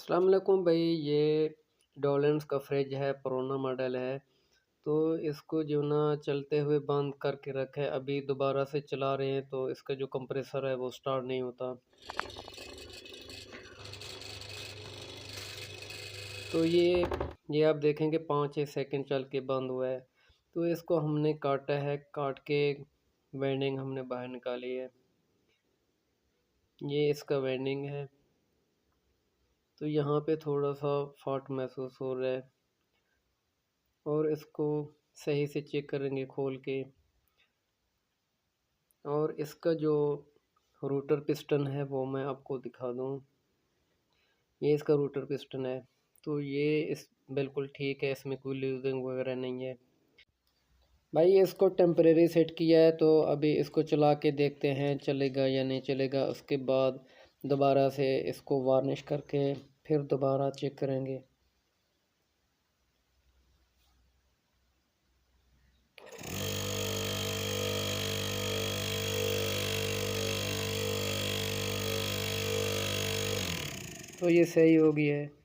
अस्सलाम वालेकुम भाई। ये डोलेंस का फ्रिज है, पुराना मॉडल है। तो इसको जो ना चलते हुए बंद करके रखे है, अभी दोबारा से चला रहे हैं तो इसका जो कंप्रेसर है वो स्टार्ट नहीं होता। तो ये आप देखेंगे 5-6 सेकंड चल के बंद हुआ है। तो इसको हमने काटा है, काट के वेंडिंग हमने बाहर निकाली है। ये इसका वेंडिंग है। तो यहाँ पे थोड़ा सा फॉल्ट महसूस हो रहा है और इसको सही से चेक करेंगे खोल के। और इसका जो रूटर पिस्टन है वो मैं आपको दिखा दूँ। ये इसका रूटर पिस्टन है। तो ये इस बिल्कुल ठीक है, इसमें कोई लूजिंग वगैरह नहीं है। भाई इसको टेम्परेरी सेट किया है, तो अभी इसको चला के देखते हैं चलेगा या नहीं चलेगा। उसके बाद दोबारा से इसको वार्निश करके फिर दोबारा चेक करेंगे। तो ये सही हो गया है।